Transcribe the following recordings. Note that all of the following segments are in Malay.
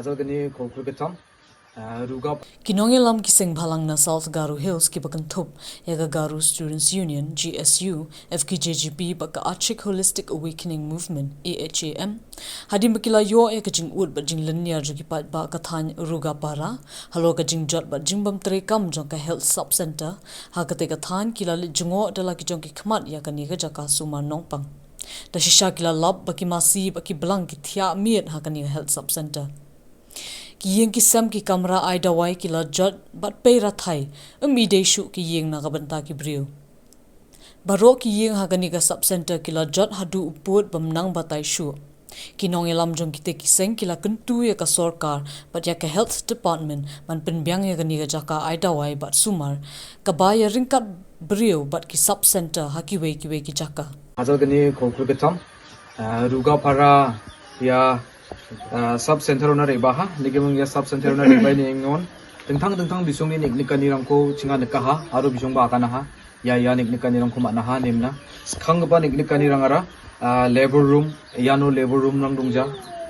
Hazal gani kokru ketam Rugapara nongialam ki sengbhalang na South Garo Hills ki kynthup yaga Garo Students Union GSU FKJGP baka Achik Holistic Awakening Movement AHAM hadim bakila yo jingud jinglyniar paidbah thain Rugapara halor jingjot jingbym trei jaka health sub center katei thain Kylla jngoh jong khmat jaka sumar nongpang da shisha lab baki Masi baki blang ki thia miet health sub center ki sam ki kamra ai dawai ki jot bat pe ra thai de shu ki yeng na banta ki briu baro ki yeng ka sub center ki jot hadu uput bamnang batai shu ki nongialam jong kite ki seng ki kuntu ka sarkar but ya ka health department man pen byang ka jaka ai dawai bat sumar ka ba ya ringkat briu bat ki sub center ki jaka Hazal gani kokru ketam Rugapara ya sub center na rebaha nigimung ya sub center na rebai ni ngon tengtang bisung ni nikani rangko chinga nekaha aro bisung ba kana ha ya nikani rangko makna ha nemna khang ba nikani rangara labor room labor room nang dongja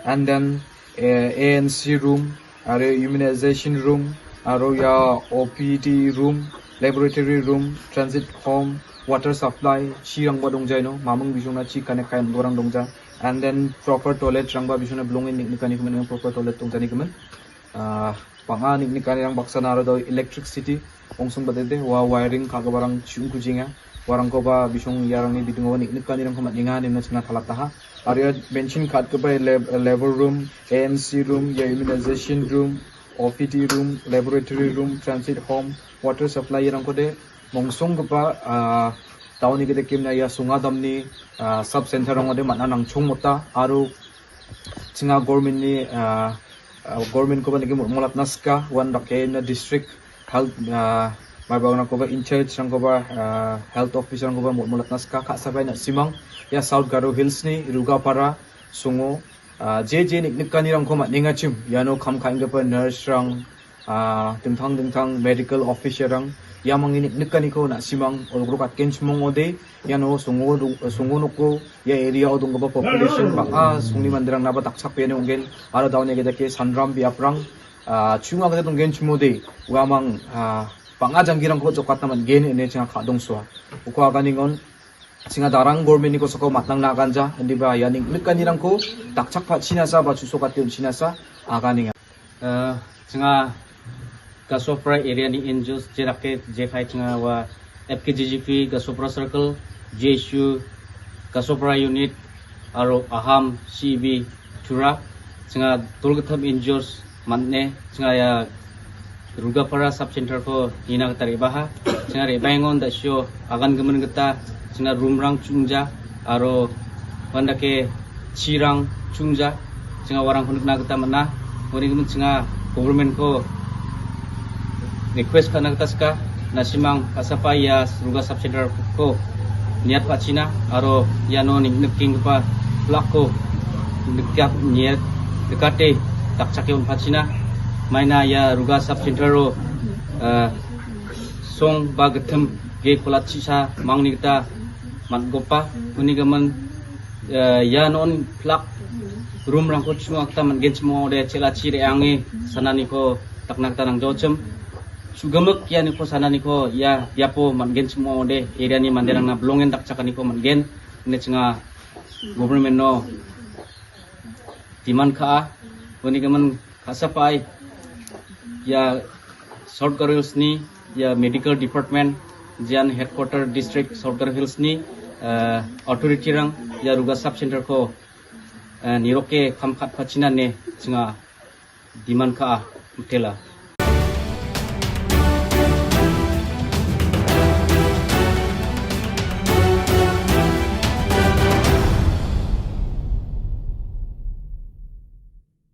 and then ANC room aro immunization room aro ya OPD room laboratory room transit home water supply chirang ba dongjai no mamung bisung na chi kanek kain gorang dongja and then proper toilet rangba bisuna blongin nikani kumen proper toilet tongtani kumen panga nikani rang baksana ro do electricity ongsung badede wa wiring kagabarang chung kujinga warang ko ba bisung yarang ni bidungo nikani rang kumat ninga nimna china thalataha aria benching khat ko ba labor room ANC room ya immunization room OPD room laboratory room transit home water supply rang ko de mongsung ko ba tauni kita kimna ya sunga damni sub center ngode mana nang chungmota aru singa government ni government ko ba nigi molat naska one na district health marbagna ko ba in charge rang ko ba health officer rang ko ba molat naska kha sabai na simang ya South Garo Hills ni Rugapara sungo je nikani rang ko ma ninga chim yano kham khaing pa nurse rang tengtang medical officer rang yamang ini nikani ko na simang olgro kat kenchmong ode yano sungo noko ya area odong ba population ba sungni mandirang na ba taksak pe nonggen aro daune ge dake sanram biaprang chunga ga dong gen chmode wamang panga janggirang ko jokat naman gen ene chang khadong so uko aganingon singa darang government ni ko soko matnang na ganja hindi ba yaning nikani rang ko taksak pa chinasa ba chusokat yon chinasa aganinga singa Gasopra area ni Angels Jerake J5 nga wa FKJGP Gasopra Circle JSU Gasopra Unit aro AHAM CB Tura nga Tulgatham Angels manne nga ya Rugapara sub center ko hina tari baha nga rebangon da syo agan gemen geta nga rumrang chungja aro wandake chirang chungja nga warang hunuk na geta mana wani gemen nga government ko request kana taska nasimang kasapa ya Ruga sub center ko niat pa China aro yano niking pa plako dekat niat dekate takchakyon pa China maina ya Ruga sub center ro song bagatem ge polat shisha mangni kita matgopa uni gaman yanon plak room rangko chunga kita man gen semua de celaci re ange sanani ko taknak tanang jocem sugamek ya niko sana niko ya yapo mangen semua de area ni manderang na blongen tak caka niko mangen ne cenga government no timan kha woni gaman kasapai ya South Garo Hills ni ya medical department jian headquarter district South Garo Hills ni authority rang ya Ruga sub center ko niroke khamkhat phachinan ne cenga diman kha utela